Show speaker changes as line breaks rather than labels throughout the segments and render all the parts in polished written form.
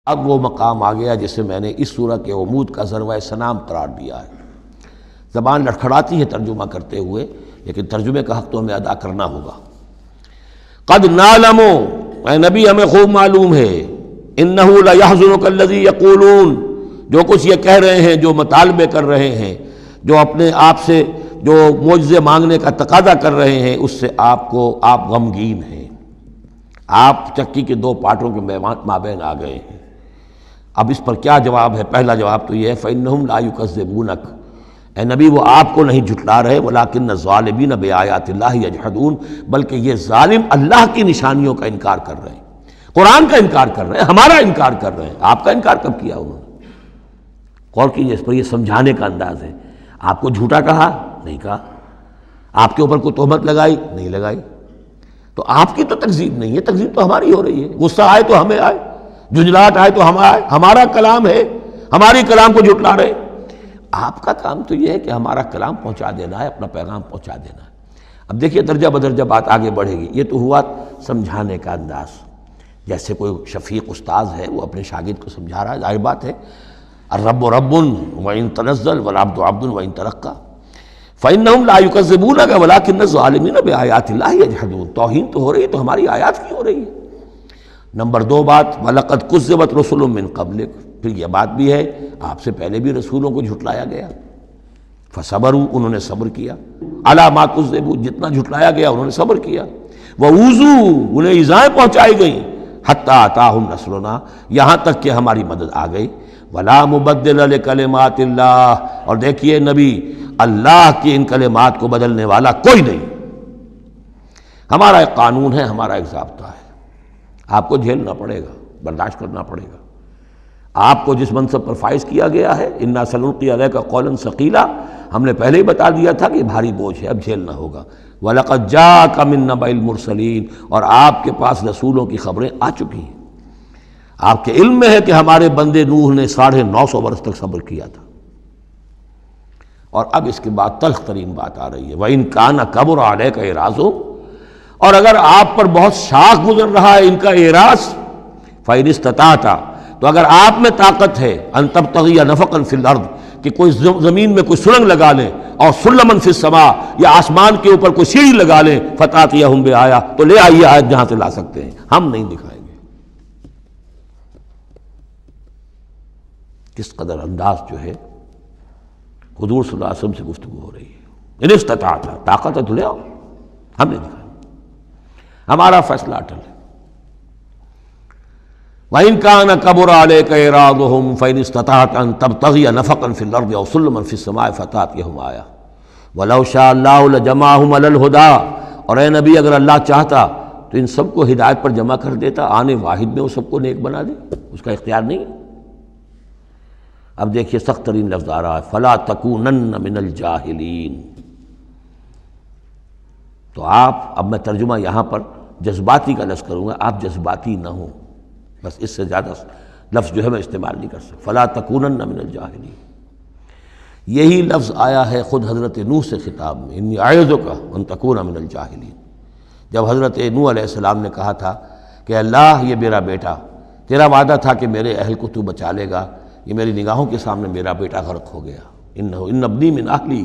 اب وہ مقام آ گیا جسے میں نے اس سورہ کے عمود کا ذروۂ سنام قرار دیا ہے۔ زبان لڑکھڑاتی ہے ترجمہ کرتے ہوئے، لیکن ترجمے کا حق تو ہمیں ادا کرنا ہوگا۔ قد نعلم، اے نبی ہمیں خوب معلوم ہے، انہ لیحزنک الذی یقولون، جو کچھ یہ کہہ رہے ہیں، جو مطالبے کر رہے ہیں، جو اپنے آپ سے جو معجزے مانگنے کا تقاضا کر رہے ہیں، اس سے آپ غمگین ہیں، آپ چکی کے دو پارٹوں کے مابین آ گئے ہیں۔ اب اس پر کیا جواب ہے؟ پہلا جواب تو یہ ہے فإنہم لا یکذبونک، اے نبی وہ آپ کو نہیں جھٹلا رہے، ولکن الظالمین بآیات اللہ یجحدون، بلکہ یہ ظالم اللہ کی نشانیوں کا انکار کر رہے ہیں، قرآن کا انکار کر رہے ہیں، ہمارا انکار کر رہے ہیں۔ آپ کا انکار کب کیا انہوں نے؟ غور کیجیے، اس پر یہ سمجھانے کا انداز ہے۔ آپ کو جھوٹا کہا؟ نہیں کہا۔ آپ کے اوپر کوئی تہمت لگائی؟ نہیں لگائی۔ تو آپ کی تو تکذیب نہیں ہے، تکذیب تو ہماری ہو رہی ہے۔ غصہ آئے تو ہمیں آئے، جھنجھلاہٹ آئے تو ہم آئے، ہمارا کلام ہے، ہماری کلام کو جھٹلا رہے۔ آپ کا کام تو یہ ہے کہ ہمارا کلام پہنچا دینا ہے، اپنا پیغام پہنچا دینا ہے۔ اب دیکھیے درجہ بدرجہ بات آگے بڑھے گی۔ یہ تو ہوا سمجھانے کا انداز، جیسے کوئی شفیق استاذ ہے وہ اپنے شاگرد کو سمجھا رہا ہے۔ ظاہر بات ہے الرب رب وإن تنزل والعبد عبد وإن ترقى فإنهم لا يكذبونك ولكن الظالمين بآيات الله يجحدون۔ توہین تو ہو رہی ہے، تو ہماری آیات کی ہو رہی ہے۔ نمبر دو بات وَلَقَدْ كُذِّبَتْ رُسُلٌ مِّن قَبْلِكَ، پھر یہ بات بھی ہے آپ سے پہلے بھی رسولوں کو جھٹلایا گیا، فَصَبَرُوا، انہوں نے صبر کیا، عَلَىٰ مَا كُذِّبُوا، جتنا جھٹلایا گیا انہوں نے صبر کیا، وَأُوذُوا، انہیں ایذائیں پہنچائی گئیں، حَتَّىٰ أَتَاهُمْ نَصْرُنَا، یہاں تک کہ ہماری مدد آ گئی، وَلَا مُبَدِّلَ لِكَلِمَاتِ اللَّهِ، اور دیکھیے نبی، اللہ کی ان کلمات کو بدلنے والا کوئی نہیں۔ ہمارا ایک قانون ہے، ہمارا ایک ضابطہ ہے، آپ کو جھیلنا پڑے گا، برداشت کرنا پڑے گا۔ آپ کو جس منصب پر فائز کیا گیا ہے، اِنَّا سَنُلْقِي عَلَيْكَ قَوْلًا ثَقِيلًا، ہم نے پہلے ہی بتا دیا تھا کہ بھاری بوجھ ہے، اب جھیلنا ہوگا۔ وَلَقَدْ جَاءَكَ مِن نَّبَإِ الْمُرْسَلِينَ، اور آپ کے پاس رسولوں کی خبریں آ چکی ہیں۔ آپ کے علم میں ہے کہ ہمارے بندے نوح نے 950 برس تک صبر کیا تھا۔ اور اب اس کے بعد تلخ ترین بات آ رہی ہے، وَإِن كَانَ كَبُرَ عَلَيْكَ إِعْرَاضُهُمْ، اور اگر آپ پر بہت شاخ گزر رہا ہے ان کا اعراض، فَإِنِ اسْتَطَعْتَ، تو اگر آپ میں طاقت ہے، أَن تَبْتَغِيَ نَفَقًا فِي الْأَرْضِ، کہ کوئی زمین میں کوئی سرنگ لگا لیں، اور سُلَّمًا فِي السَّمَاء، یا آسمان کے اوپر کوئی سیڑھی لگا لیں، فَتَأْتِيَهُم بِآيَةٍ، تو لے آئیے آیت جہاں سے لا سکتے ہیں، ہم نہیں دکھائیں گے۔ کس قدر انداز جو ہے حضور صلی اللہ علیہ وسلم سے گفتگو ہو رہی ہے۔ ان استطاعت، طاقت ہے تو لے آؤ، ہم نہیں دکھائیں، ہمارا فیصلہ اٹل ہے۔ وَإِن كَانَ كَبُرَ عَلَيْكَ إِعْرَاضُهُمْ فَإِنِ اسْتَطَعْتَ أَن تَبْتَغِيَ نَفَقًا فِي الْأَرْضِ أَوْ سُلَّمًا فِي السَّمَاءِ فَتَأْتِيَهُمْ آيَةٌ وَلَوْ شَاءَ اللَّهُ لَجَمَعَهُمْ عَلَى الْهُدَىٰ، اور اے نبی اگر اللہ چاہتا تو ان سب کو ہدایت پر جمع کر دیتا، آنے واحد میں وہ سب کو نیک بنا دے، اس کا اختیار نہیں ہے۔ اب دیکھیے سخت ترین لفظ آ رہا ہے، فَلَا تَكُونَنَّ مِنَ الْجَاهِلِينَ۔ تو اب میں ترجمہ یہاں پر جذباتی کا لفظ کروں گا، آپ جذباتی نہ ہوں، بس اس سے زیادہ لفظ جو ہے میں استعمال نہیں کر سکتا۔ فَلَا تَكُونَنَّ مِنَ الْجَاهِلِينَ، یہی لفظ آیا ہے خود حضرت نوح سے خطاب میں، إِنِّي أَعِظُكَ أَن تَكُونَ مِنَ الْجَاهِلِينَ، جب حضرت نوح علیہ السلام نے کہا تھا کہ اللہ یہ میرا بیٹا، تیرا وعدہ تھا کہ میرے اہل کو تو بچا لے گا، یہ میری نگاہوں کے سامنے میرا بیٹا غرق ہو گیا، إِنَّ ابْنِي مِنْ أَهْلِي،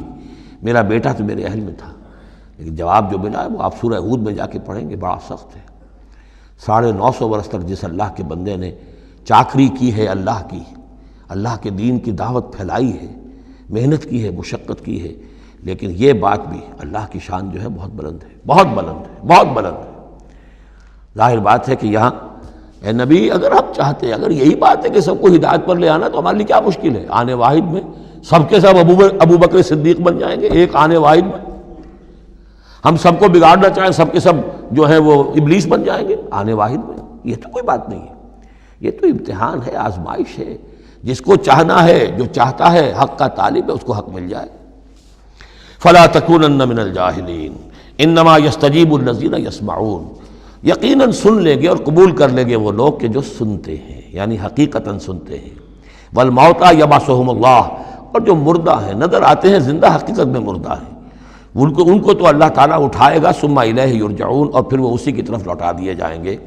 میرا بیٹا تو میرے اہل میں تھا۔ لیکن جواب جو ملا ہے وہ آپ سورہ ہود میں جا کے پڑھیں گے، بڑا سخت ہے۔ 950 برس تک جس اللہ کے بندے نے چاکری کی ہے اللہ کی، اللہ کے دین کی دعوت پھیلائی ہے، محنت کی ہے، مشقت کی ہے، لیکن یہ بات بھی اللہ کی شان جو ہے بہت بلند ہے، بہت بلند ہے، بہت بلند ہے۔ ظاہر بات ہے کہ یہاں اے نبی اگر ہم چاہتے ہیں، اگر یہی بات ہے کہ سب کو ہدایت پر لے آنا، تو ہمارے لیے کیا مشکل ہے؟ آنے واحد میں سب کے سب ابو بکر صدیق بن جائیں گے، ایک آنے واحد میں۔ ہم سب کو بگاڑنا چاہیں، سب کے سب جو ہیں وہ ابلیس بن جائیں گے آنے واحد میں، یہ تو کوئی بات نہیں ہے۔ یہ تو امتحان ہے، آزمائش ہے، جس کو چاہنا ہے، جو چاہتا ہے، حق کا طالب ہے، اس کو حق مل جائے۔ فَلَا تَكُونَنَّ مِنَ الْجَاهِلِينَ إِنَّمَا يَسْتَجِيبُ الَّذِينَ يَسْمَعُونَ، یقیناً سن لیں گے اور قبول کر لیں گے وہ لوگ کہ جو سنتے ہیں، یعنی حقیقتاً سنتے ہیں۔ وَالْمَوْتَىٰ يَبْعَثُهُمُ اللَّهُ، اور جو مردہ ہیں، نظر آتے ہیں زندہ، حقیقت میں مردہ ہیں، ان کو تو اللہ تعالیٰ اٹھائے گا، ثم الیہ یرجعون، اور پھر وہ اسی کی طرف لوٹا دیے جائیں گے۔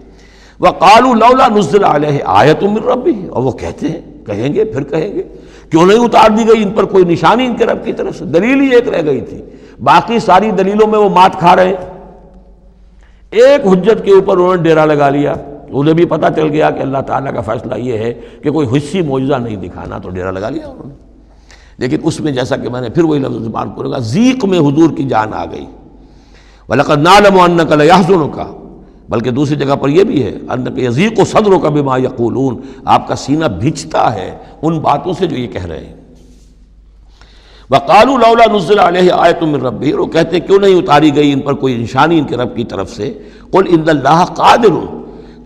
وقالوا لولا نزل علیہ آیۃ من ربہ، اور وہ کہتے ہیں، کہیں گے پھر کہیں گے کیوں نہیں اتار دی گئی ان پر کوئی نشانی ان کے رب کی طرف سے؟ دلیل ہی ایک رہ گئی تھی، باقی ساری دلیلوں میں وہ مات کھا رہے ہیں، ایک حجت کے اوپر انہوں نے ڈیرا لگا لیا، انہیں بھی پتہ چل گیا کہ اللہ تعالیٰ کا فیصلہ یہ ہے کہ کوئی حسی معجزہ نہیں دکھانا، تو ڈیرا لگا لیا انہوں نے۔ لیکن اس میں جیسا کہ میں نے پھر وہی لفظ زبان کو لگا، ذیق میں حضور کی جان آ گئی۔ وَلَقَدْ نَعْلَمُ أَنَّكَ لَيَحْزُنُكَ، بلکہ دوسری جگہ پر یہ بھی ہے أَنَّكَ يَضِيقُ صَدْرُكَ بِمَا يَقُولُونَ، آپ کا سینہ بھجتا ہے ان باتوں سے جو یہ کہہ رہے ہیں۔ وَقَالُوا لَوْلَا نُزِّلَ عَلَيْهِ آیَةٌ مِّن رَبِّهِ، وہ کہتے ہیں کیوں نہیں اتاری گئی ان پر کوئی نشانی ان کے رب کی طرف سے؟ قُلْ إِنَّ اللَّهَ قَادِرٌ،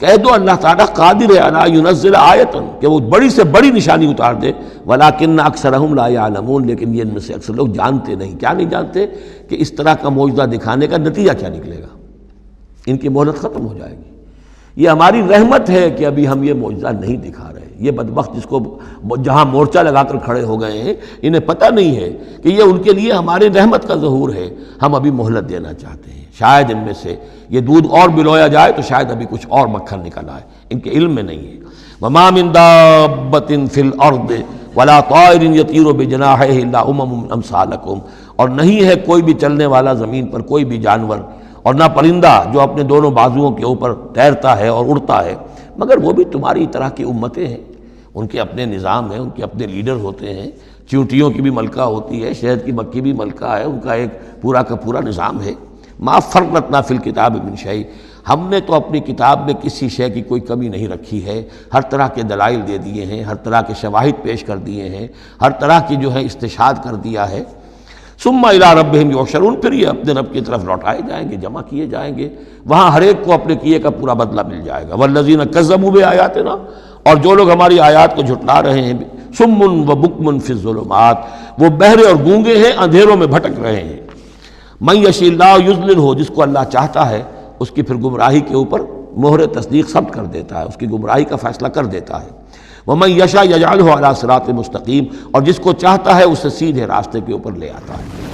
کہہ دو اللہ تعالیٰ قادر ہے علی ينزل آیۃ، کہ وہ بڑی سے بڑی نشانی اتار دے، ولیکن اکثرہم لا یعلمون، لیکن یہ ان میں سے اکثر لوگ جانتے نہیں۔ کیا نہیں جانتے؟ کہ اس طرح کا معجزہ دکھانے کا نتیجہ کیا نکلے گا، ان کی مہلت ختم ہو جائے گی۔ یہ ہماری رحمت ہے کہ ابھی ہم یہ معجزہ نہیں دکھا رہے۔ یہ بدبخت جس کو جہاں مورچہ لگا کر کھڑے ہو گئے ہیں، انہیں پتہ نہیں ہے کہ یہ ان کے لیے ہمارے رحمت کا ظہور ہے، ہم ابھی مہلت دینا چاہتے ہیں، شاید ان میں سے یہ دودھ اور بلویا جائے تو شاید ابھی کچھ اور مکھن نکل آئے، ان کے علم میں نہیں ہے۔ وَمَا مِن دَابَّةٍ فِي الْأَرْضِ وَلَا طَائِرٍ يَطِيرُ بِجَنَاحَيْهِ إِلَّا أُمَمٌ أَمْثَالُكُمْ، اور نہیں ہے کوئی بھی چلنے والا زمین پر، کوئی بھی جانور اور نہ پرندہ جو اپنے دونوں بازوؤں کے اوپر تیرتا ہے اور اڑتا ہے، مگر وہ بھی تمہاری طرح کی امتیں ہیں، ان کے اپنے نظام ہیں، ان کے اپنے لیڈر ہوتے ہیں، چیونٹیوں کی بھی ملکہ ہوتی ہے، شہد کی مکھی بھی ملکہ ہے، ان کا ایک پورا کا پورا نظام ہے۔ ما فرطنا فی الکتاب من شیء، ہم نے تو اپنی کتاب میں کسی شے کی کوئی کمی نہیں رکھی ہے، ہر طرح کے دلائل دے دیے ہیں، ہر طرح کے شواہد پیش کر دیے ہیں، ہر طرح کی جو ہے استشہاد کر دیا ہے۔ ثم الی ربہم یحشرون، پھر یہ اپنے رب کی طرف لوٹائے جائیں گے، جمع کیے جائیں گے، وہاں ہر ایک کو اپنے کیے کا پورا بدلہ مل جائے گا۔ والذین کذبوا بآیاتنا، اور جو لوگ ہماری آیات کو جھٹلا رہے ہیں، صم و بکم فی الظلمات، وہ بہرے اور گونگے ہیں، اندھیروں میں بھٹک رہے ہیں۔ من یشاء اللہ یضللہ، جس کو اللہ چاہتا ہے اس کی پھر گمراہی کے اوپر مہر تصدیق ثبت کر دیتا ہے، اس کی گمراہی کا فیصلہ کر دیتا ہے۔ ومن یشاء یجعلہ علی صراط مستقیم، اور جس کو چاہتا ہے اسے سیدھے راستے کے اوپر لے آتا ہے۔